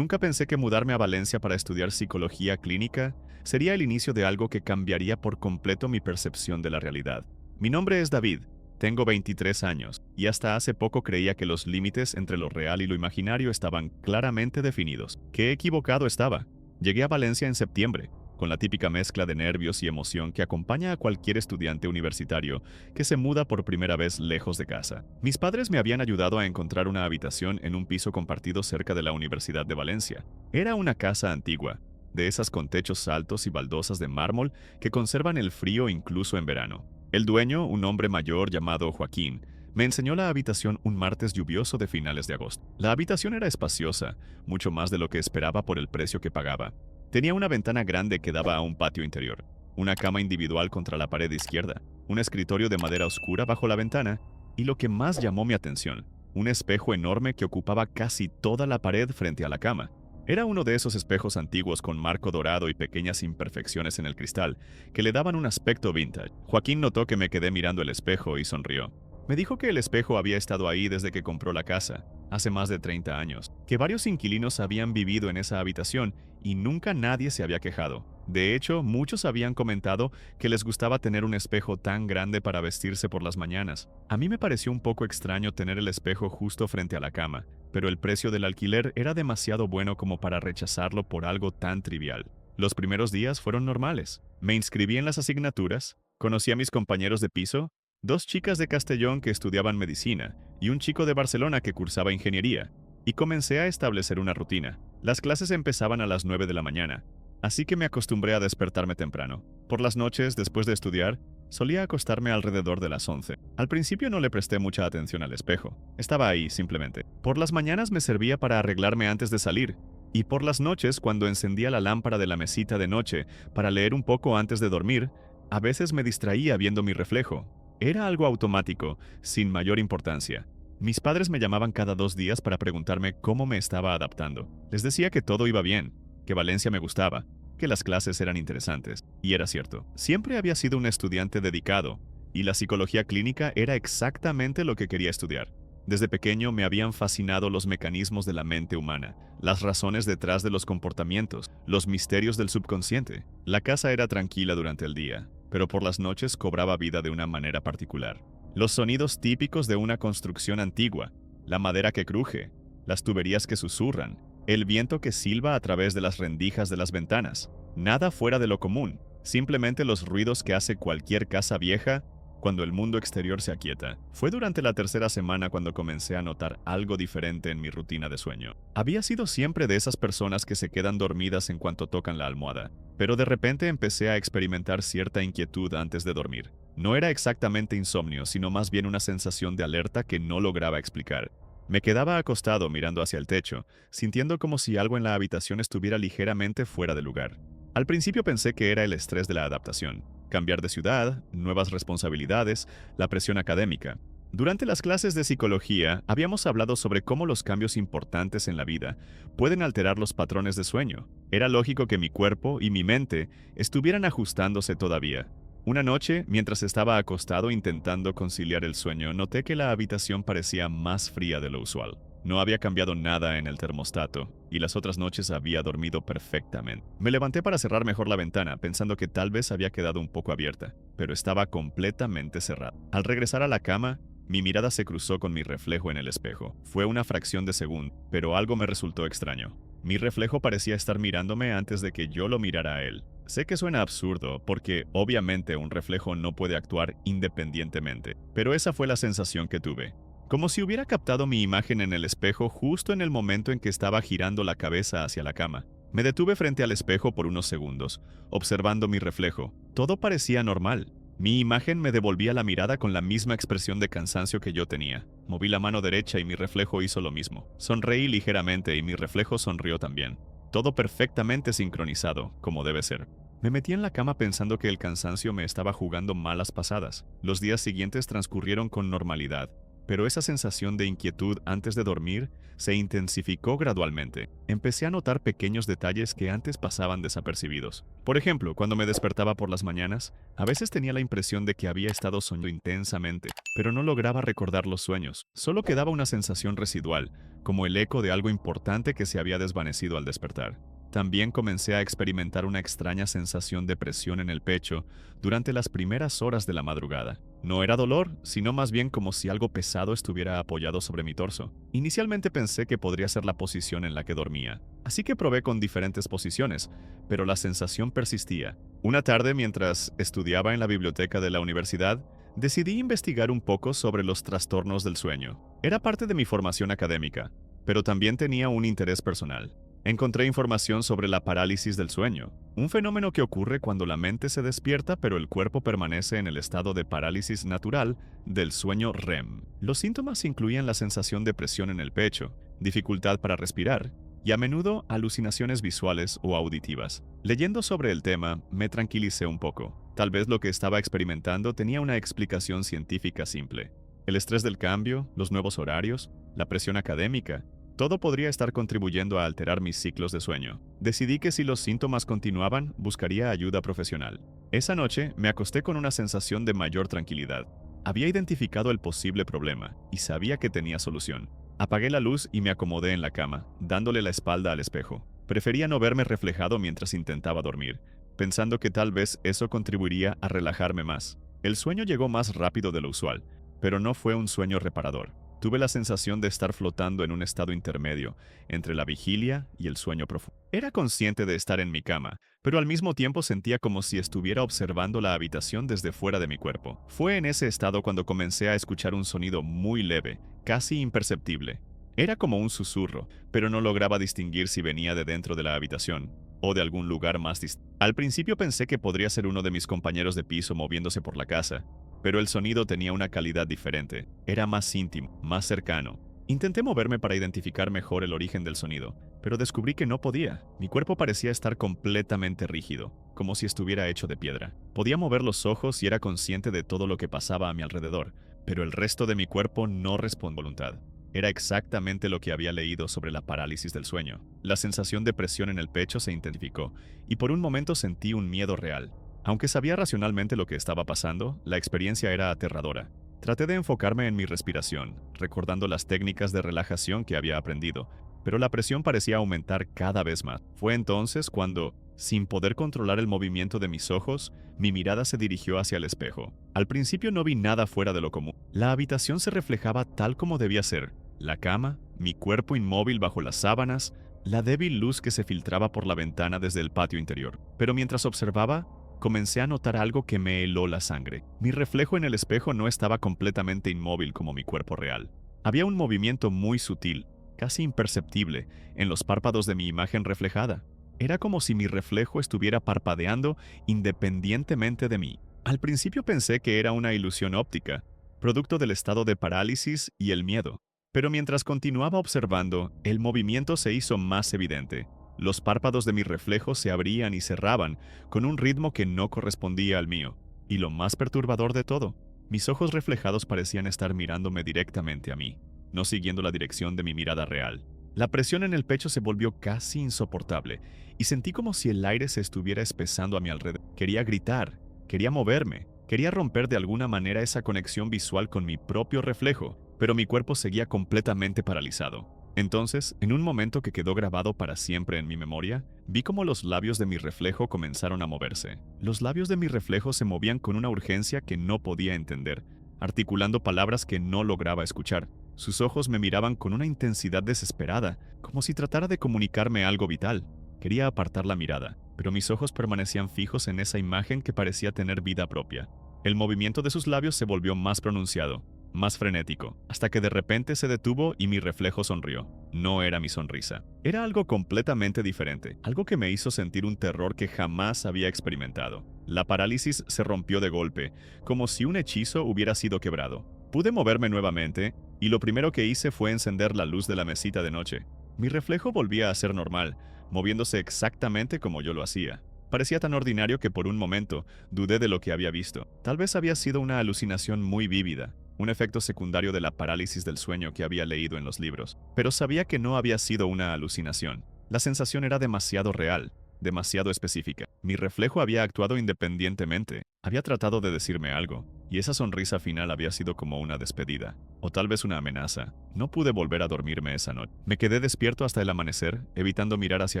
Nunca pensé que mudarme a Valencia para estudiar psicología clínica sería el inicio de algo que cambiaría por completo mi percepción de la realidad. Mi nombre es David, tengo 23 años, y hasta hace poco creía que los límites entre lo real y lo imaginario estaban claramente definidos. ¡Qué equivocado estaba! Llegué a Valencia en septiembre, con la típica mezcla de nervios y emoción que acompaña a cualquier estudiante universitario que se muda por primera vez lejos de casa. Mis padres me habían ayudado a encontrar una habitación en un piso compartido cerca de la Universidad de Valencia. Era una casa antigua, de esas con techos altos y baldosas de mármol que conservan el frío incluso en verano. El dueño, un hombre mayor llamado Joaquín, me enseñó la habitación un martes lluvioso de finales de agosto. La habitación era espaciosa, mucho más de lo que esperaba por el precio que pagaba. Tenía una ventana grande que daba a un patio interior, una cama individual contra la pared izquierda, un escritorio de madera oscura bajo la ventana y lo que más llamó mi atención, un espejo enorme que ocupaba casi toda la pared frente a la cama. Era uno de esos espejos antiguos con marco dorado y pequeñas imperfecciones en el cristal que le daban un aspecto vintage. Joaquín notó que me quedé mirando el espejo y sonrió. Me dijo que el espejo había estado ahí desde que compró la casa, hace más de 30 años, que varios inquilinos habían vivido en esa habitación y nunca nadie se había quejado. De hecho, muchos habían comentado que les gustaba tener un espejo tan grande para vestirse por las mañanas. A mí me pareció un poco extraño tener el espejo justo frente a la cama, pero el precio del alquiler era demasiado bueno como para rechazarlo por algo tan trivial. Los primeros días fueron normales. Me inscribí en las asignaturas, conocí a mis compañeros de piso, dos chicas de Castellón que estudiaban medicina y un chico de Barcelona que cursaba ingeniería, y comencé a establecer una rutina. Las clases empezaban a las 9 de la mañana, así que me acostumbré a despertarme temprano. Por las noches, después de estudiar, solía acostarme alrededor de las 11. Al principio no le presté mucha atención al espejo. Estaba ahí, simplemente. Por las mañanas me servía para arreglarme antes de salir, y por las noches, cuando encendía la lámpara de la mesita de noche para leer un poco antes de dormir, a veces me distraía viendo mi reflejo. Era algo automático, sin mayor importancia. Mis padres me llamaban cada 2 días para preguntarme cómo me estaba adaptando. Les decía que todo iba bien, que Valencia me gustaba, que las clases eran interesantes. Y era cierto. Siempre había sido un estudiante dedicado, y la psicología clínica era exactamente lo que quería estudiar. Desde pequeño me habían fascinado los mecanismos de la mente humana, las razones detrás de los comportamientos, los misterios del subconsciente. La casa era tranquila durante el día, pero por las noches cobraba vida de una manera particular. Los sonidos típicos de una construcción antigua, la madera que cruje, las tuberías que susurran, el viento que silba a través de las rendijas de las ventanas. Nada fuera de lo común, simplemente los ruidos que hace cualquier casa vieja cuando el mundo exterior se aquieta. Fue durante la tercera semana cuando comencé a notar algo diferente en mi rutina de sueño. Había sido siempre de esas personas que se quedan dormidas en cuanto tocan la almohada, pero de repente empecé a experimentar cierta inquietud antes de dormir. No era exactamente insomnio, sino más bien una sensación de alerta que no lograba explicar. Me quedaba acostado mirando hacia el techo, sintiendo como si algo en la habitación estuviera ligeramente fuera de lugar. Al principio pensé que era el estrés de la adaptación. Cambiar de ciudad, nuevas responsabilidades, la presión académica. Durante las clases de psicología, habíamos hablado sobre cómo los cambios importantes en la vida pueden alterar los patrones de sueño. Era lógico que mi cuerpo y mi mente estuvieran ajustándose todavía. Una noche, mientras estaba acostado intentando conciliar el sueño, noté que la habitación parecía más fría de lo usual. No había cambiado nada en el termostato, y las otras noches había dormido perfectamente. Me levanté para cerrar mejor la ventana, pensando que tal vez había quedado un poco abierta, pero estaba completamente cerrada. Al regresar a la cama, mi mirada se cruzó con mi reflejo en el espejo. Fue una fracción de segundo, pero algo me resultó extraño. Mi reflejo parecía estar mirándome antes de que yo lo mirara a él. Sé que suena absurdo, porque obviamente un reflejo no puede actuar independientemente, pero esa fue la sensación que tuve. Como si hubiera captado mi imagen en el espejo justo en el momento en que estaba girando la cabeza hacia la cama. Me detuve frente al espejo por unos segundos, observando mi reflejo. Todo parecía normal. Mi imagen me devolvía la mirada con la misma expresión de cansancio que yo tenía. Moví la mano derecha y mi reflejo hizo lo mismo. Sonreí ligeramente y mi reflejo sonrió también. Todo perfectamente sincronizado, como debe ser. Me metí en la cama pensando que el cansancio me estaba jugando malas pasadas. Los días siguientes transcurrieron con normalidad, pero esa sensación de inquietud antes de dormir se intensificó gradualmente. Empecé a notar pequeños detalles que antes pasaban desapercibidos. Por ejemplo, cuando me despertaba por las mañanas, a veces tenía la impresión de que había estado soñando intensamente, pero no lograba recordar los sueños. Solo quedaba una sensación residual, como el eco de algo importante que se había desvanecido al despertar. También comencé a experimentar una extraña sensación de presión en el pecho durante las primeras horas de la madrugada. No era dolor, sino más bien como si algo pesado estuviera apoyado sobre mi torso. Inicialmente pensé que podría ser la posición en la que dormía, así que probé con diferentes posiciones, pero la sensación persistía. Una tarde, mientras estudiaba en la biblioteca de la universidad, decidí investigar un poco sobre los trastornos del sueño. Era parte de mi formación académica, pero también tenía un interés personal. Encontré información sobre la parálisis del sueño, un fenómeno que ocurre cuando la mente se despierta pero el cuerpo permanece en el estado de parálisis natural del sueño REM. Los síntomas incluían la sensación de presión en el pecho, dificultad para respirar y a menudo alucinaciones visuales o auditivas. Leyendo sobre el tema, me tranquilicé un poco. Tal vez lo que estaba experimentando tenía una explicación científica simple. El estrés del cambio, los nuevos horarios, la presión académica, todo podría estar contribuyendo a alterar mis ciclos de sueño. Decidí que si los síntomas continuaban, buscaría ayuda profesional. Esa noche me acosté con una sensación de mayor tranquilidad. Había identificado el posible problema y sabía que tenía solución. Apagué la luz y me acomodé en la cama, dándole la espalda al espejo. Prefería no verme reflejado mientras intentaba dormir, pensando que tal vez eso contribuiría a relajarme más. El sueño llegó más rápido de lo usual, pero no fue un sueño reparador. Tuve la sensación de estar flotando en un estado intermedio, entre la vigilia y el sueño profundo. Era consciente de estar en mi cama, pero al mismo tiempo sentía como si estuviera observando la habitación desde fuera de mi cuerpo. Fue en ese estado cuando comencé a escuchar un sonido muy leve, casi imperceptible. Era como un susurro, pero no lograba distinguir si venía de dentro de la habitación o de algún lugar más distinto. Al principio pensé que podría ser uno de mis compañeros de piso moviéndose por la casa, pero el sonido tenía una calidad diferente. Era más íntimo, más cercano. Intenté moverme para identificar mejor el origen del sonido, pero descubrí que no podía. Mi cuerpo parecía estar completamente rígido, como si estuviera hecho de piedra. Podía mover los ojos y era consciente de todo lo que pasaba a mi alrededor, pero el resto de mi cuerpo no respondió con voluntad. Era exactamente lo que había leído sobre la parálisis del sueño. La sensación de presión en el pecho se intensificó, y por un momento sentí un miedo real. Aunque sabía racionalmente lo que estaba pasando, la experiencia era aterradora. Traté de enfocarme en mi respiración, recordando las técnicas de relajación que había aprendido, pero la presión parecía aumentar cada vez más. Fue entonces cuando, sin poder controlar el movimiento de mis ojos, mi mirada se dirigió hacia el espejo. Al principio no vi nada fuera de lo común. La habitación se reflejaba tal como debía ser. La cama, mi cuerpo inmóvil bajo las sábanas, la débil luz que se filtraba por la ventana desde el patio interior. Pero mientras observaba, comencé a notar algo que me heló la sangre. Mi reflejo en el espejo no estaba completamente inmóvil como mi cuerpo real. Había un movimiento muy sutil, casi imperceptible, en los párpados de mi imagen reflejada. Era como si mi reflejo estuviera parpadeando independientemente de mí. Al principio pensé que era una ilusión óptica, producto del estado de parálisis y el miedo. Pero mientras continuaba observando, el movimiento se hizo más evidente. Los párpados de mi reflejo se abrían y cerraban con un ritmo que no correspondía al mío. Y lo más perturbador de todo, mis ojos reflejados parecían estar mirándome directamente a mí, no siguiendo la dirección de mi mirada real. La presión en el pecho se volvió casi insoportable y sentí como si el aire se estuviera espesando a mi alrededor. Quería gritar, quería moverme, quería romper de alguna manera esa conexión visual con mi propio reflejo, pero mi cuerpo seguía completamente paralizado. Entonces, en un momento que quedó grabado para siempre en mi memoria, vi cómo los labios de mi reflejo comenzaron a moverse. Los labios de mi reflejo se movían con una urgencia que no podía entender, articulando palabras que no lograba escuchar. Sus ojos me miraban con una intensidad desesperada, como si tratara de comunicarme algo vital. Quería apartar la mirada, pero mis ojos permanecían fijos en esa imagen que parecía tener vida propia. El movimiento de sus labios se volvió más pronunciado, más frenético, hasta que de repente se detuvo y mi reflejo sonrió. No era mi sonrisa. Era algo completamente diferente, algo que me hizo sentir un terror que jamás había experimentado. La parálisis se rompió de golpe, como si un hechizo hubiera sido quebrado. Pude moverme nuevamente, y lo primero que hice fue encender la luz de la mesita de noche. Mi reflejo volvía a ser normal, moviéndose exactamente como yo lo hacía. Parecía tan ordinario que por un momento dudé de lo que había visto. Tal vez había sido una alucinación muy vívida. un efecto secundario de la parálisis del sueño que había leído en los libros. Pero sabía que no había sido una alucinación. La sensación era demasiado real, demasiado específica. Mi reflejo había actuado independientemente, había tratado de decirme algo, y esa sonrisa final había sido como una despedida, o tal vez una amenaza. No pude volver a dormirme esa noche. Me quedé despierto hasta el amanecer, evitando mirar hacia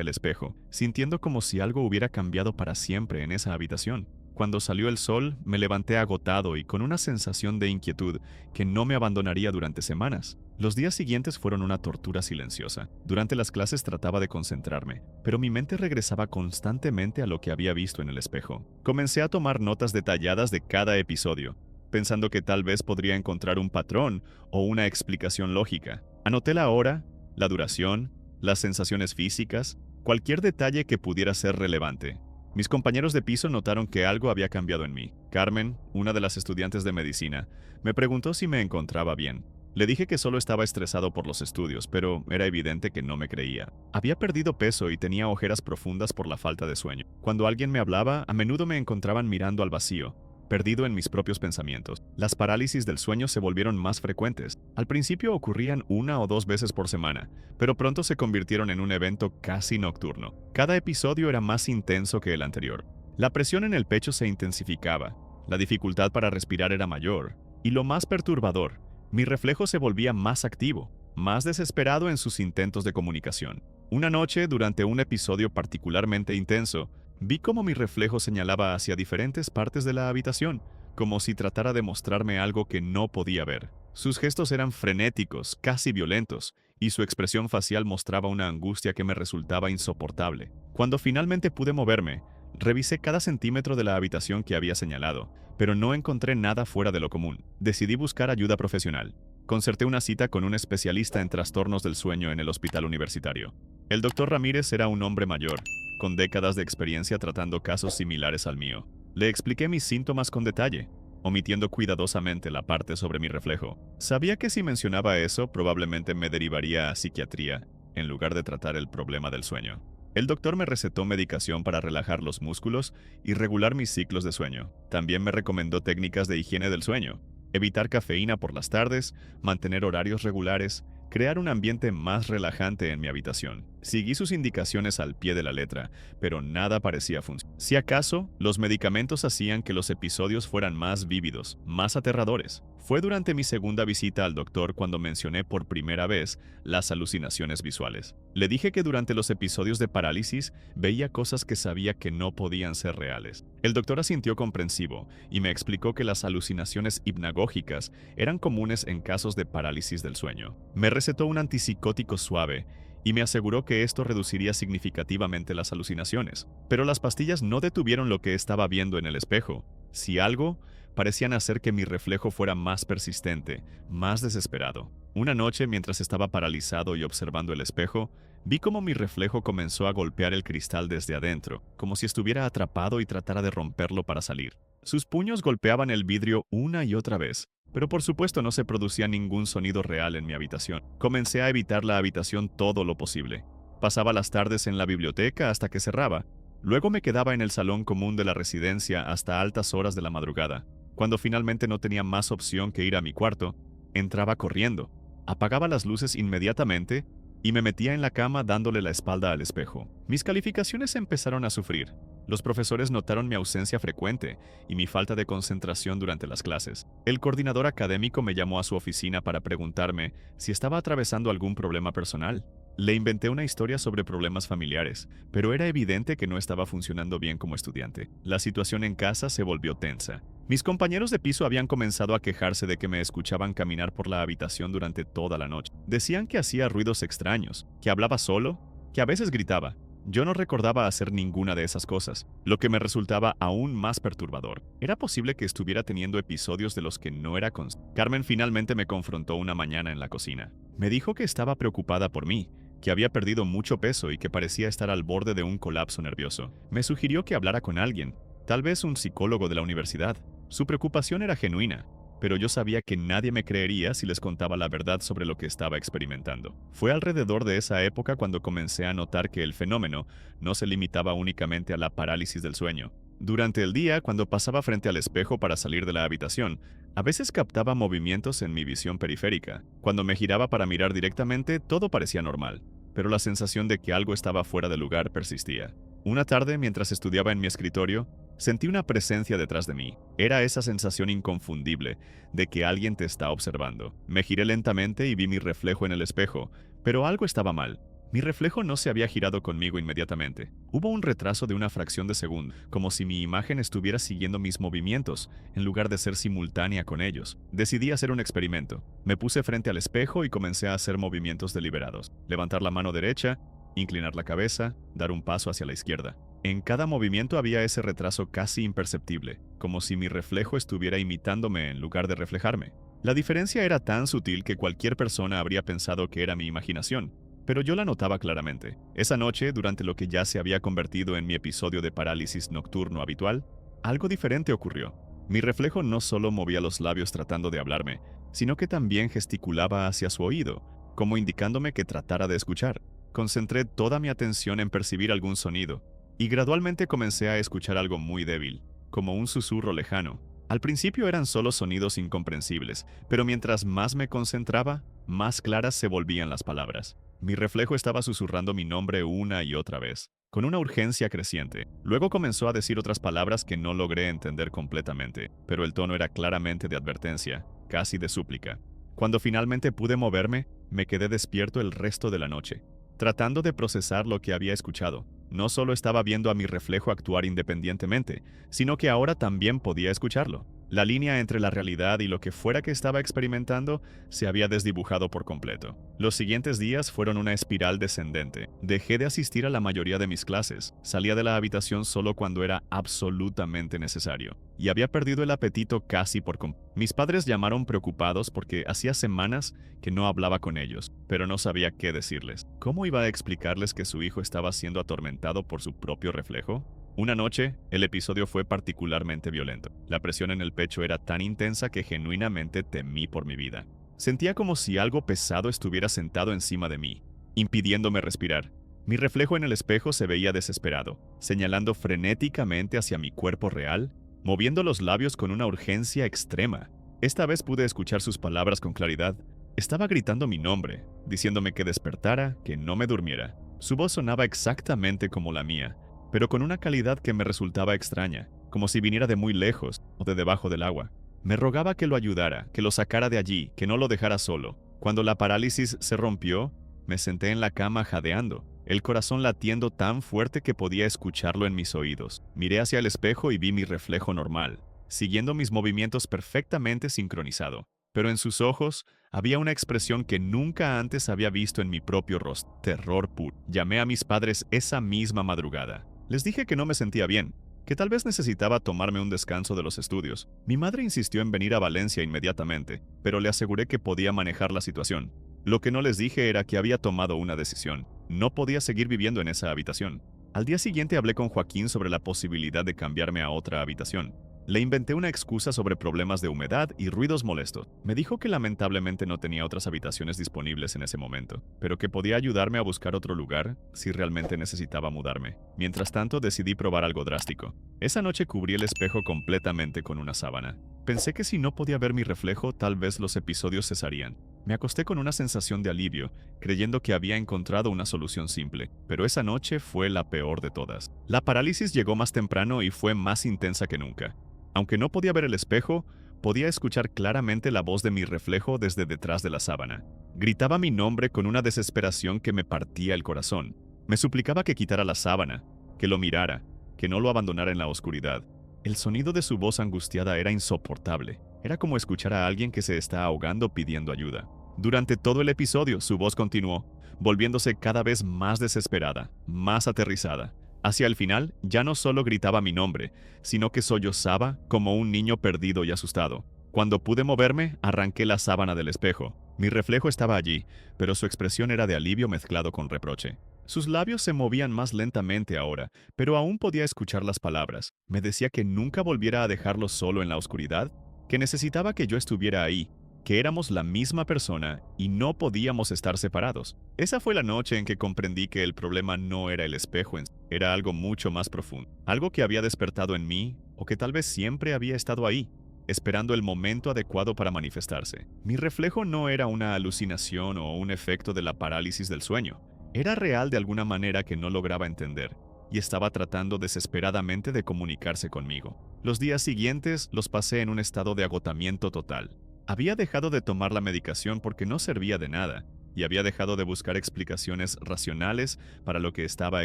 el espejo, sintiendo como si algo hubiera cambiado para siempre en esa habitación. Cuando salió el sol, me levanté agotado y con una sensación de inquietud que no me abandonaría durante semanas. Los días siguientes fueron una tortura silenciosa. Durante las clases trataba de concentrarme, pero mi mente regresaba constantemente a lo que había visto en el espejo. Comencé a tomar notas detalladas de cada episodio, pensando que tal vez podría encontrar un patrón o una explicación lógica. Anoté la hora, la duración, las sensaciones físicas, cualquier detalle que pudiera ser relevante. Mis compañeros de piso notaron que algo había cambiado en mí. Carmen, una de las estudiantes de medicina, me preguntó si me encontraba bien. Le dije que solo estaba estresado por los estudios, pero era evidente que no me creía. Había perdido peso y tenía ojeras profundas por la falta de sueño. Cuando alguien me hablaba, a menudo me encontraban mirando al vacío, perdido en mis propios pensamientos. Las parálisis del sueño se volvieron más frecuentes. Al principio ocurrían 1 o 2 veces por semana, pero pronto se convirtieron en un evento casi nocturno. Cada episodio era más intenso que el anterior. La presión en el pecho se intensificaba, la dificultad para respirar era mayor, y lo más perturbador, mi reflejo se volvía más activo, más desesperado en sus intentos de comunicación. Una noche, durante un episodio particularmente intenso, vi cómo mi reflejo señalaba hacia diferentes partes de la habitación, como si tratara de mostrarme algo que no podía ver. Sus gestos eran frenéticos, casi violentos, y su expresión facial mostraba una angustia que me resultaba insoportable. Cuando finalmente pude moverme, revisé cada centímetro de la habitación que había señalado, pero no encontré nada fuera de lo común. Decidí buscar ayuda profesional. Concerté una cita con un especialista en trastornos del sueño en el hospital universitario. El doctor Ramírez era un hombre mayor, con décadas de experiencia tratando casos similares al mío. Le expliqué mis síntomas con detalle, omitiendo cuidadosamente la parte sobre mi reflejo. Sabía que si mencionaba eso, probablemente me derivaría a psiquiatría, en lugar de tratar el problema del sueño. El doctor me recetó medicación para relajar los músculos y regular mis ciclos de sueño. También me recomendó técnicas de higiene del sueño, evitar cafeína por las tardes, mantener horarios regulares, crear un ambiente más relajante en mi habitación. Seguí sus indicaciones al pie de la letra, pero nada parecía funcionar. Si acaso, los medicamentos hacían que los episodios fueran más vívidos, más aterradores. Fue durante mi segunda visita al doctor cuando mencioné por primera vez las alucinaciones visuales. Le dije que durante los episodios de parálisis veía cosas que sabía que no podían ser reales. El doctor asintió comprensivo y me explicó que las alucinaciones hipnagógicas eran comunes en casos de parálisis del sueño. Me recetó un antipsicótico suave y me aseguró que esto reduciría significativamente las alucinaciones. Pero las pastillas no detuvieron lo que estaba viendo en el espejo. Si algo, parecían hacer que mi reflejo fuera más persistente, más desesperado. Una noche, mientras estaba paralizado y observando el espejo, vi cómo mi reflejo comenzó a golpear el cristal desde adentro, como si estuviera atrapado y tratara de romperlo para salir. Sus puños golpeaban el vidrio una y otra vez, pero por supuesto no se producía ningún sonido real en mi habitación. Comencé a evitar la habitación todo lo posible. Pasaba las tardes en la biblioteca hasta que cerraba. Luego me quedaba en el salón común de la residencia hasta altas horas de la madrugada. Cuando finalmente no tenía más opción que ir a mi cuarto, entraba corriendo, apagaba las luces inmediatamente y me metía en la cama dándole la espalda al espejo. Mis calificaciones empezaron a sufrir. Los profesores notaron mi ausencia frecuente y mi falta de concentración durante las clases. El coordinador académico me llamó a su oficina para preguntarme si estaba atravesando algún problema personal. Le inventé una historia sobre problemas familiares, pero era evidente que no estaba funcionando bien como estudiante. La situación en casa se volvió tensa. Mis compañeros de piso habían comenzado a quejarse de que me escuchaban caminar por la habitación durante toda la noche. Decían que hacía ruidos extraños, que hablaba solo, que a veces gritaba. Yo no recordaba hacer ninguna de esas cosas, lo que me resultaba aún más perturbador. Era posible que estuviera teniendo episodios de los que no era consciente. Carmen finalmente me confrontó una mañana en la cocina. Me dijo que estaba preocupada por mí, que había perdido mucho peso y que parecía estar al borde de un colapso nervioso. Me sugirió que hablara con alguien, tal vez un psicólogo de la universidad. Su preocupación era genuina, pero yo sabía que nadie me creería si les contaba la verdad sobre lo que estaba experimentando. Fue alrededor de esa época cuando comencé a notar que el fenómeno no se limitaba únicamente a la parálisis del sueño. Durante el día, cuando pasaba frente al espejo para salir de la habitación, a veces captaba movimientos en mi visión periférica. Cuando me giraba para mirar directamente, todo parecía normal, pero la sensación de que algo estaba fuera de lugar persistía. Una tarde, mientras estudiaba en mi escritorio, sentí una presencia detrás de mí. Era esa sensación inconfundible de que alguien te está observando. Me giré lentamente y vi mi reflejo en el espejo, pero algo estaba mal. Mi reflejo no se había girado conmigo inmediatamente. Hubo un retraso de una fracción de segundo, como si mi imagen estuviera siguiendo mis movimientos, en lugar de ser simultánea con ellos. Decidí hacer un experimento. Me puse frente al espejo y comencé a hacer movimientos deliberados. Levantar la mano derecha, inclinar la cabeza, dar un paso hacia la izquierda. En cada movimiento había ese retraso casi imperceptible, como si mi reflejo estuviera imitándome en lugar de reflejarme. La diferencia era tan sutil que cualquier persona habría pensado que era mi imaginación, pero yo la notaba claramente. Esa noche, durante lo que ya se había convertido en mi episodio de parálisis nocturno habitual, algo diferente ocurrió. Mi reflejo no solo movía los labios tratando de hablarme, sino que también gesticulaba hacia su oído, como indicándome que tratara de escuchar. Concentré toda mi atención en percibir algún sonido, y gradualmente comencé a escuchar algo muy débil, como un susurro lejano. Al principio eran solo sonidos incomprensibles, pero mientras más me concentraba, más claras se volvían las palabras. Mi reflejo estaba susurrando mi nombre una y otra vez, con una urgencia creciente. Luego comenzó a decir otras palabras que no logré entender completamente, pero el tono era claramente de advertencia, casi de súplica. Cuando finalmente pude moverme, me quedé despierto el resto de la noche, tratando de procesar lo que había escuchado. No solo estaba viendo a mi reflejo actuar independientemente, sino que ahora también podía escucharlo. La línea entre la realidad y lo que fuera que estaba experimentando se había desdibujado por completo. Los siguientes días fueron una espiral descendente. Dejé de asistir a la mayoría de mis clases, salía de la habitación solo cuando era absolutamente necesario, y había perdido el apetito casi por completo. Mis padres llamaron preocupados porque hacía semanas que no hablaba con ellos, pero no sabía qué decirles. ¿Cómo iba a explicarles que su hijo estaba siendo atormentado por su propio reflejo? Una noche, el episodio fue particularmente violento. La presión en el pecho era tan intensa que genuinamente temí por mi vida. Sentía como si algo pesado estuviera sentado encima de mí, impidiéndome respirar. Mi reflejo en el espejo se veía desesperado, señalando frenéticamente hacia mi cuerpo real, moviendo los labios con una urgencia extrema. Esta vez pude escuchar sus palabras con claridad. Estaba gritando mi nombre, diciéndome que despertara, que no me durmiera. Su voz sonaba exactamente como la mía, pero con una calidad que me resultaba extraña, como si viniera de muy lejos o de debajo del agua. Me rogaba que lo ayudara, que lo sacara de allí, que no lo dejara solo. Cuando la parálisis se rompió, me senté en la cama jadeando, el corazón latiendo tan fuerte que podía escucharlo en mis oídos. Miré hacia el espejo y vi mi reflejo normal, siguiendo mis movimientos perfectamente sincronizado. Pero en sus ojos había una expresión que nunca antes había visto en mi propio rostro: terror puro. Llamé a mis padres esa misma madrugada. Les dije que no me sentía bien, que tal vez necesitaba tomarme un descanso de los estudios. Mi madre insistió en venir a Valencia inmediatamente, pero le aseguré que podía manejar la situación. Lo que no les dije era que había tomado una decisión. No podía seguir viviendo en esa habitación. Al día siguiente hablé con Joaquín sobre la posibilidad de cambiarme a otra habitación. Le inventé una excusa sobre problemas de humedad y ruidos molestos. Me dijo que lamentablemente no tenía otras habitaciones disponibles en ese momento, pero que podía ayudarme a buscar otro lugar si realmente necesitaba mudarme. Mientras tanto, decidí probar algo drástico. Esa noche cubrí el espejo completamente con una sábana. Pensé que si no podía ver mi reflejo, tal vez los episodios cesarían. Me acosté con una sensación de alivio, creyendo que había encontrado una solución simple, pero esa noche fue la peor de todas. La parálisis llegó más temprano y fue más intensa que nunca. Aunque no podía ver el espejo, podía escuchar claramente la voz de mi reflejo desde detrás de la sábana. Gritaba mi nombre con una desesperación que me partía el corazón. Me suplicaba que quitara la sábana, que lo mirara, que no lo abandonara en la oscuridad. El sonido de su voz angustiada era insoportable. Era como escuchar a alguien que se está ahogando pidiendo ayuda. Durante todo el episodio, su voz continuó, volviéndose cada vez más desesperada, más aterrizada. Hacia el final, ya no solo gritaba mi nombre, sino que sollozaba como un niño perdido y asustado. Cuando pude moverme, arranqué la sábana del espejo. Mi reflejo estaba allí, pero su expresión era de alivio mezclado con reproche. Sus labios se movían más lentamente ahora, pero aún podía escuchar las palabras. Me decía que nunca volviera a dejarlo solo en la oscuridad, que necesitaba que yo estuviera ahí, que éramos la misma persona y no podíamos estar separados. Esa fue la noche en que comprendí que el problema no era el espejo en sí, era algo mucho más profundo, algo que había despertado en mí o que tal vez siempre había estado ahí, esperando el momento adecuado para manifestarse. Mi reflejo no era una alucinación o un efecto de la parálisis del sueño. Era real de alguna manera que no lograba entender, y estaba tratando desesperadamente de comunicarse conmigo. Los días siguientes los pasé en un estado de agotamiento total. Había dejado de tomar la medicación porque no servía de nada, y había dejado de buscar explicaciones racionales para lo que estaba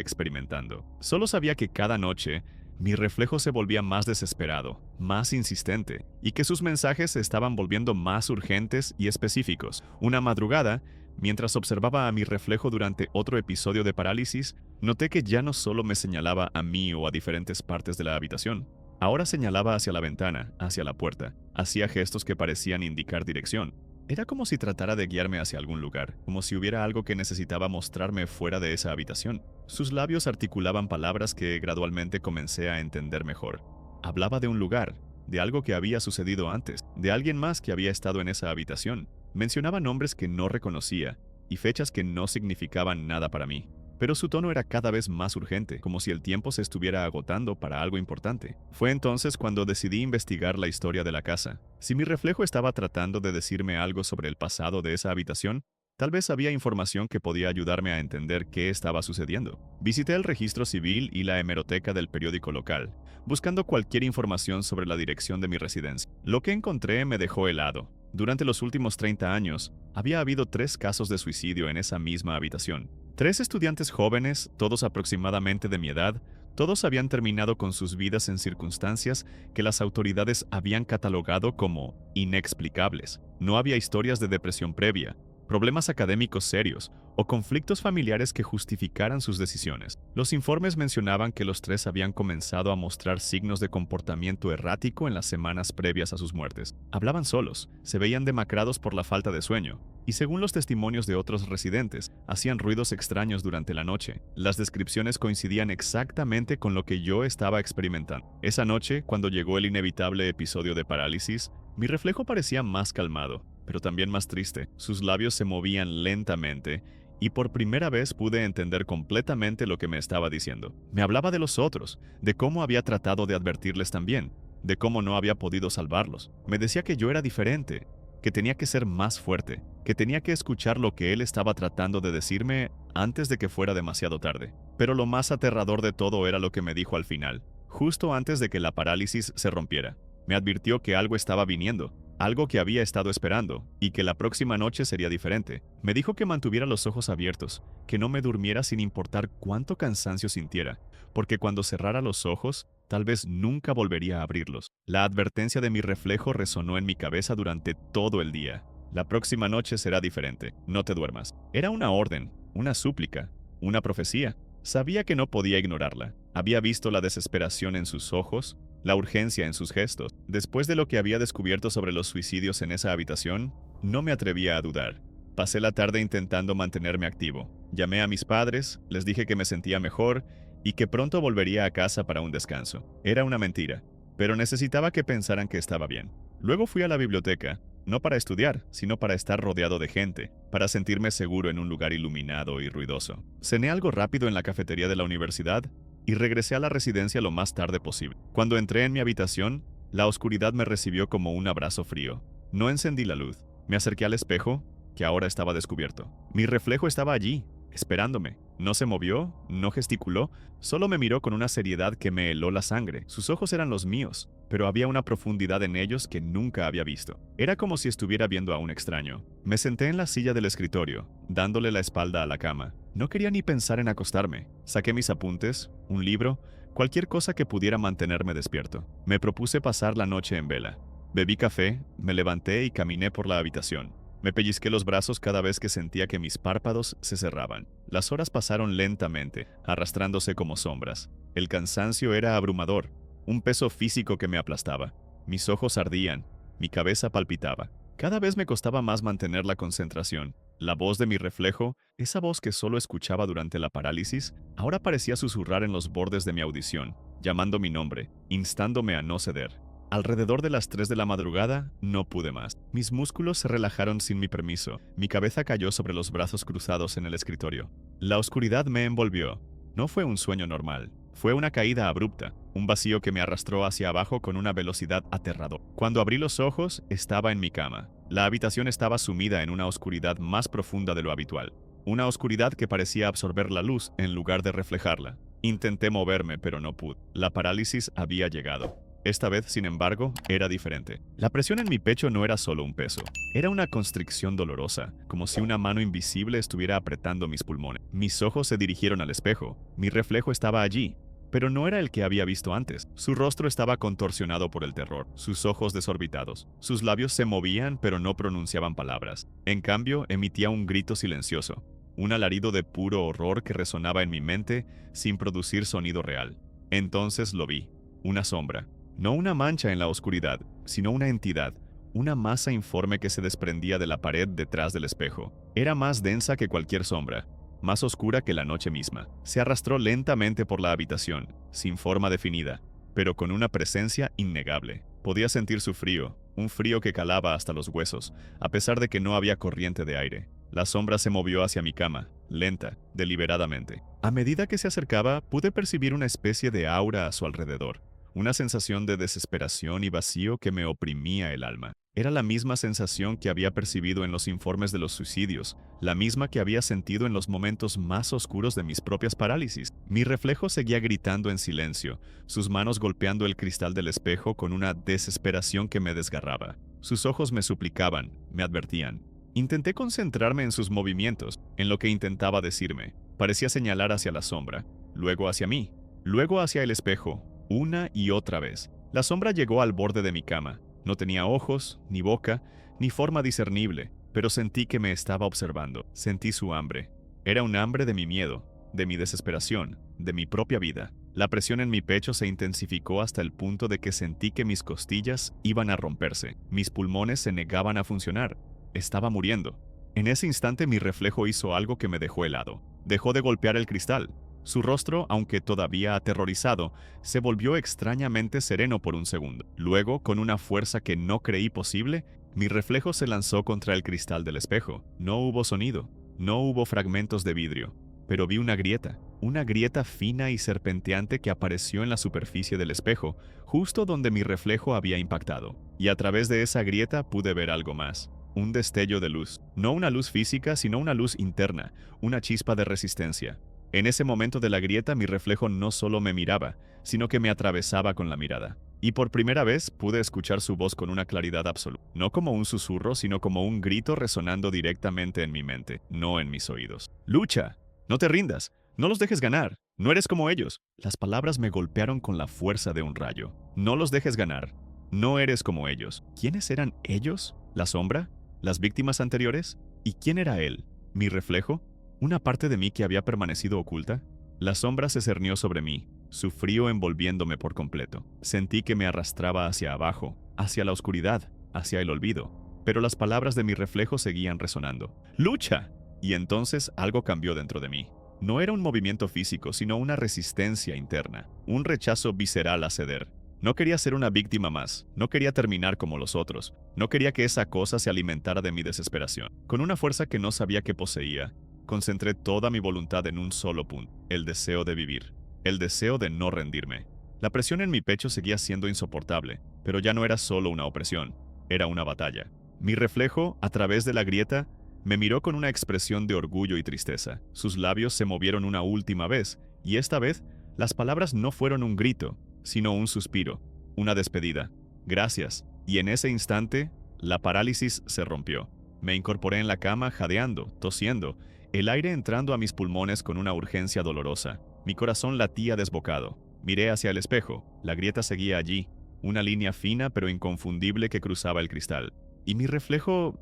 experimentando. Solo sabía que cada noche mi reflejo se volvía más desesperado, más insistente, y que sus mensajes se estaban volviendo más urgentes y específicos. Una madrugada, mientras observaba a mi reflejo durante otro episodio de parálisis, noté que ya no solo me señalaba a mí o a diferentes partes de la habitación. Ahora señalaba hacia la ventana, hacia la puerta, hacía gestos que parecían indicar dirección. Era como si tratara de guiarme hacia algún lugar, como si hubiera algo que necesitaba mostrarme fuera de esa habitación. Sus labios articulaban palabras que gradualmente comencé a entender mejor. Hablaba de un lugar, de algo que había sucedido antes, de alguien más que había estado en esa habitación. Mencionaba nombres que no reconocía y fechas que no significaban nada para mí. Pero su tono era cada vez más urgente, como si el tiempo se estuviera agotando para algo importante. Fue entonces cuando decidí investigar la historia de la casa. Si mi reflejo estaba tratando de decirme algo sobre el pasado de esa habitación, tal vez había información que podía ayudarme a entender qué estaba sucediendo. Visité el registro civil y la hemeroteca del periódico local, buscando cualquier información sobre la dirección de mi residencia. Lo que encontré me dejó helado. Durante los últimos 30 años, había habido 3 casos de suicidio en esa misma habitación. 3 estudiantes jóvenes, todos aproximadamente de mi edad, todos habían terminado con sus vidas en circunstancias que las autoridades habían catalogado como inexplicables. No había historias de depresión previa, problemas académicos serios o conflictos familiares que justificaran sus decisiones. Los informes mencionaban que los 3 habían comenzado a mostrar signos de comportamiento errático en las semanas previas a sus muertes. Hablaban solos, se veían demacrados por la falta de sueño, y según los testimonios de otros residentes, hacían ruidos extraños durante la noche. Las descripciones coincidían exactamente con lo que yo estaba experimentando. Esa noche, cuando llegó el inevitable episodio de parálisis, mi reflejo parecía más calmado, pero también más triste. Sus labios se movían lentamente, y por primera vez pude entender completamente lo que me estaba diciendo. Me hablaba de los otros, de cómo había tratado de advertirles también, de cómo no había podido salvarlos. Me decía que yo era diferente, que tenía que ser más fuerte, que tenía que escuchar lo que él estaba tratando de decirme antes de que fuera demasiado tarde. Pero lo más aterrador de todo era lo que me dijo al final, justo antes de que la parálisis se rompiera. Me advirtió que algo estaba viniendo, algo que había estado esperando, y que la próxima noche sería diferente. Me dijo que mantuviera los ojos abiertos, que no me durmiera sin importar cuánto cansancio sintiera, porque cuando cerrara los ojos, tal vez nunca volvería a abrirlos. La advertencia de mi reflejo resonó en mi cabeza durante todo el día. La próxima noche será diferente, no te duermas. Era una orden, una súplica, una profecía. Sabía que no podía ignorarla. Había visto la desesperación en sus ojos, la urgencia en sus gestos. Después de lo que había descubierto sobre los suicidios en esa habitación, no me atrevía a dudar. Pasé la tarde intentando mantenerme activo. Llamé a mis padres, les dije que me sentía mejor y que pronto volvería a casa para un descanso. Era una mentira, pero necesitaba que pensaran que estaba bien. Luego fui a la biblioteca, no para estudiar, sino para estar rodeado de gente, para sentirme seguro en un lugar iluminado y ruidoso. Cené algo rápido en la cafetería de la universidad y regresé a la residencia lo más tarde posible. Cuando entré en mi habitación, la oscuridad me recibió como un abrazo frío. No encendí la luz. Me acerqué al espejo, que ahora estaba descubierto. Mi reflejo estaba allí, esperándome. No se movió, no gesticuló, solo me miró con una seriedad que me heló la sangre. Sus ojos eran los míos, pero había una profundidad en ellos que nunca había visto. Era como si estuviera viendo a un extraño. Me senté en la silla del escritorio, dándole la espalda a la cama. No quería ni pensar en acostarme. Saqué mis apuntes, un libro, cualquier cosa que pudiera mantenerme despierto. Me propuse pasar la noche en vela. Bebí café, me levanté y caminé por la habitación. Me pellizqué los brazos cada vez que sentía que mis párpados se cerraban. Las horas pasaron lentamente, arrastrándose como sombras. El cansancio era abrumador, un peso físico que me aplastaba. Mis ojos ardían, mi cabeza palpitaba. Cada vez me costaba más mantener la concentración. La voz de mi reflejo, esa voz que solo escuchaba durante la parálisis, ahora parecía susurrar en los bordes de mi audición, llamando mi nombre, instándome a no ceder. Alrededor de las 3 de la madrugada, no pude más. Mis músculos se relajaron sin mi permiso. Mi cabeza cayó sobre los brazos cruzados en el escritorio. La oscuridad me envolvió. No fue un sueño normal. Fue una caída abrupta, un vacío que me arrastró hacia abajo con una velocidad aterradora. Cuando abrí los ojos, estaba en mi cama. La habitación estaba sumida en una oscuridad más profunda de lo habitual. Una oscuridad que parecía absorber la luz en lugar de reflejarla. Intenté moverme, pero no pude. La parálisis había llegado. Esta vez, sin embargo, era diferente. La presión en mi pecho no era solo un peso. Era una constricción dolorosa, como si una mano invisible estuviera apretando mis pulmones. Mis ojos se dirigieron al espejo. Mi reflejo estaba allí, pero no era el que había visto antes. Su rostro estaba contorsionado por el terror, sus ojos desorbitados. Sus labios se movían, pero no pronunciaban palabras. En cambio, emitía un grito silencioso, un alarido de puro horror que resonaba en mi mente sin producir sonido real. Entonces lo vi, una sombra. No una mancha en la oscuridad, sino una entidad, una masa informe que se desprendía de la pared detrás del espejo. Era más densa que cualquier sombra, más oscura que la noche misma. Se arrastró lentamente por la habitación, sin forma definida, pero con una presencia innegable. Podía sentir su frío, un frío que calaba hasta los huesos, a pesar de que no había corriente de aire. La sombra se movió hacia mi cama, lenta, deliberadamente. A medida que se acercaba, pude percibir una especie de aura a su alrededor. Una sensación de desesperación y vacío que me oprimía el alma. Era la misma sensación que había percibido en los informes de los suicidios, la misma que había sentido en los momentos más oscuros de mis propias parálisis. Mi reflejo seguía gritando en silencio, sus manos golpeando el cristal del espejo con una desesperación que me desgarraba. Sus ojos me suplicaban, me advertían. Intenté concentrarme en sus movimientos, en lo que intentaba decirme. Parecía señalar hacia la sombra, luego hacia mí, luego hacia el espejo. Una y otra vez. La sombra llegó al borde de mi cama. No tenía ojos, ni boca, ni forma discernible, pero sentí que me estaba observando. Sentí su hambre. Era un hambre de mi miedo, de mi desesperación, de mi propia vida. La presión en mi pecho se intensificó hasta el punto de que sentí que mis costillas iban a romperse. Mis pulmones se negaban a funcionar. Estaba muriendo. En ese instante mi reflejo hizo algo que me dejó helado. Dejó de golpear el cristal. Su rostro, aunque todavía aterrorizado, se volvió extrañamente sereno por un segundo. Luego, con una fuerza que no creí posible, mi reflejo se lanzó contra el cristal del espejo. No hubo sonido, no hubo fragmentos de vidrio, pero vi una grieta fina y serpenteante que apareció en la superficie del espejo, justo donde mi reflejo había impactado. Y a través de esa grieta pude ver algo más. Un destello de luz. No una luz física, sino una luz interna, una chispa de resistencia. En ese momento de la grieta mi reflejo no solo me miraba, sino que me atravesaba con la mirada. Y por primera vez pude escuchar su voz con una claridad absoluta. No como un susurro, sino como un grito resonando directamente en mi mente, no en mis oídos. ¡Lucha! ¡No te rindas! ¡No los dejes ganar! ¡No eres como ellos! Las palabras me golpearon con la fuerza de un rayo. ¡No los dejes ganar! No eres como ellos. ¿Quiénes eran ellos? ¿La sombra? ¿Las víctimas anteriores? ¿Y quién era él? ¿Mi reflejo? ¿Una parte de mí que había permanecido oculta? La sombra se cernió sobre mí, su frío envolviéndome por completo. Sentí que me arrastraba hacia abajo, hacia la oscuridad, hacia el olvido. Pero las palabras de mi reflejo seguían resonando. ¡Lucha! Y entonces algo cambió dentro de mí. No era un movimiento físico, sino una resistencia interna, un rechazo visceral a ceder. No quería ser una víctima más, no quería terminar como los otros, no quería que esa cosa se alimentara de mi desesperación. Con una fuerza que no sabía que poseía, concentré toda mi voluntad en un solo punto, el deseo de vivir, el deseo de no rendirme. La presión en mi pecho seguía siendo insoportable, pero ya no era solo una opresión, era una batalla. Mi reflejo, a través de la grieta, me miró con una expresión de orgullo y tristeza. Sus labios se movieron una última vez, y esta vez, las palabras no fueron un grito, sino un suspiro, una despedida. Gracias. Y en ese instante, la parálisis se rompió. Me incorporé en la cama jadeando, tosiendo, el aire entrando a mis pulmones con una urgencia dolorosa. Mi corazón latía desbocado. Miré hacia el espejo. La grieta seguía allí, una línea fina pero inconfundible que cruzaba el cristal. Y mi reflejo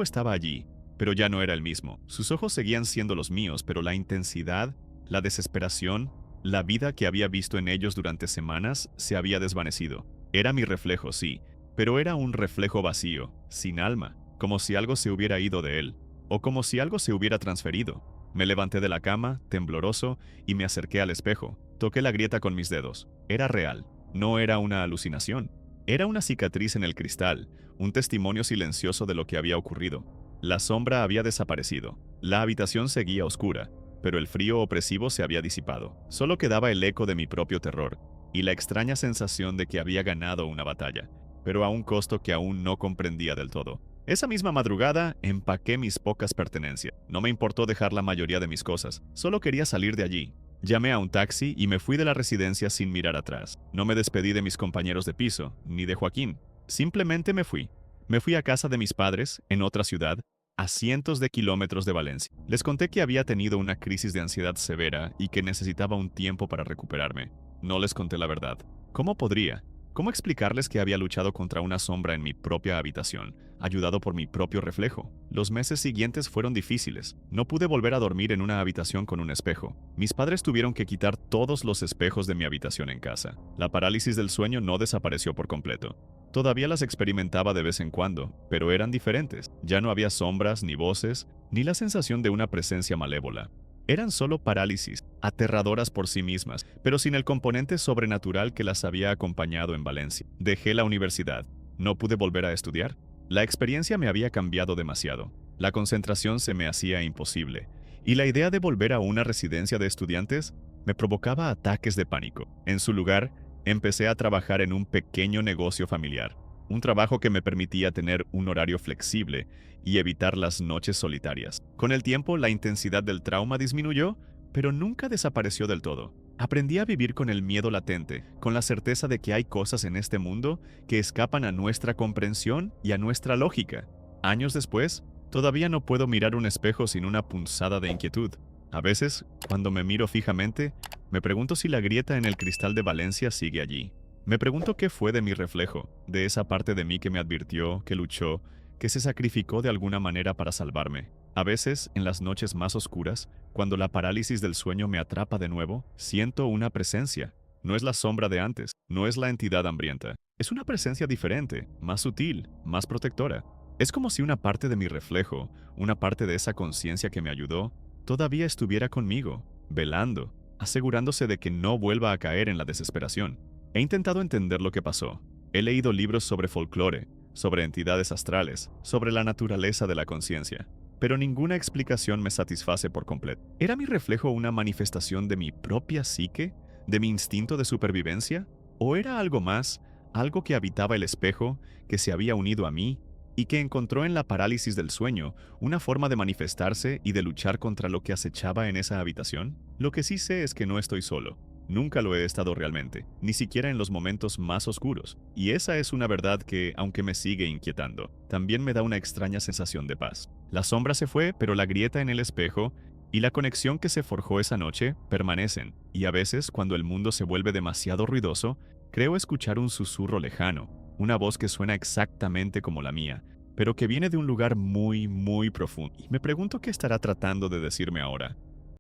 estaba allí, pero ya no era el mismo. Sus ojos seguían siendo los míos, pero la intensidad, la desesperación, la vida que había visto en ellos durante semanas se había desvanecido. Era mi reflejo, sí, pero era un reflejo vacío, sin alma, como si algo se hubiera ido de él, o como si algo se hubiera transferido. Me levanté de la cama, tembloroso, y me acerqué al espejo. Toqué la grieta con mis dedos. Era real, no era una alucinación. Era una cicatriz en el cristal, un testimonio silencioso de lo que había ocurrido. La sombra había desaparecido. La habitación seguía oscura, pero el frío opresivo se había disipado. Solo quedaba el eco de mi propio terror y la extraña sensación de que había ganado una batalla, pero a un costo que aún no comprendía del todo. Esa misma madrugada empaqué mis pocas pertenencias. No me importó dejar la mayoría de mis cosas, solo quería salir de allí. Llamé a un taxi y me fui de la residencia sin mirar atrás. No me despedí de mis compañeros de piso, ni de Joaquín. Simplemente me fui. Me fui a casa de mis padres, en otra ciudad, a cientos de kilómetros de Valencia. Les conté que había tenido una crisis de ansiedad severa y que necesitaba un tiempo para recuperarme. No les conté la verdad. ¿Cómo podría? ¿Cómo explicarles que había luchado contra una sombra en mi propia habitación, ayudado por mi propio reflejo? Los meses siguientes fueron difíciles. No pude volver a dormir en una habitación con un espejo. Mis padres tuvieron que quitar todos los espejos de mi habitación en casa. La parálisis del sueño no desapareció por completo. Todavía las experimentaba de vez en cuando, pero eran diferentes. Ya no había sombras, ni voces, ni la sensación de una presencia malévola. Eran solo parálisis, aterradoras por sí mismas, pero sin el componente sobrenatural que las había acompañado en Valencia. Dejé la universidad. No pude volver a estudiar. La experiencia me había cambiado demasiado. La concentración se me hacía imposible, y la idea de volver a una residencia de estudiantes me provocaba ataques de pánico. En su lugar, empecé a trabajar en un pequeño negocio familiar, un trabajo que me permitía tener un horario flexible y evitar las noches solitarias. Con el tiempo, la intensidad del trauma disminuyó, pero nunca desapareció del todo. Aprendí a vivir con el miedo latente, con la certeza de que hay cosas en este mundo que escapan a nuestra comprensión y a nuestra lógica. Años después, todavía no puedo mirar un espejo sin una punzada de inquietud. A veces, cuando me miro fijamente, me pregunto si la grieta en el cristal de Valencia sigue allí. Me pregunto qué fue de mi reflejo, de esa parte de mí que me advirtió, que luchó, que se sacrificó de alguna manera para salvarme. A veces, en las noches más oscuras, cuando la parálisis del sueño me atrapa de nuevo, siento una presencia. No es la sombra de antes, no es la entidad hambrienta. Es una presencia diferente, más sutil, más protectora. Es como si una parte de mi reflejo, una parte de esa conciencia que me ayudó, todavía estuviera conmigo, velando, asegurándose de que no vuelva a caer en la desesperación. He intentado entender lo que pasó. He leído libros sobre folclore, sobre entidades astrales, sobre la naturaleza de la conciencia, pero ninguna explicación me satisface por completo. ¿Era mi reflejo una manifestación de mi propia psique, de mi instinto de supervivencia? ¿O era algo más, algo que habitaba el espejo, que se había unido a mí y que encontró en la parálisis del sueño una forma de manifestarse y de luchar contra lo que acechaba en esa habitación? Lo que sí sé es que no estoy solo. Nunca lo he estado realmente, ni siquiera en los momentos más oscuros. Y esa es una verdad que, aunque me sigue inquietando, también me da una extraña sensación de paz. La sombra se fue, pero la grieta en el espejo y la conexión que se forjó esa noche permanecen. Y a veces, cuando el mundo se vuelve demasiado ruidoso, creo escuchar un susurro lejano, una voz que suena exactamente como la mía, pero que viene de un lugar muy, muy profundo. Y me pregunto qué estará tratando de decirme ahora.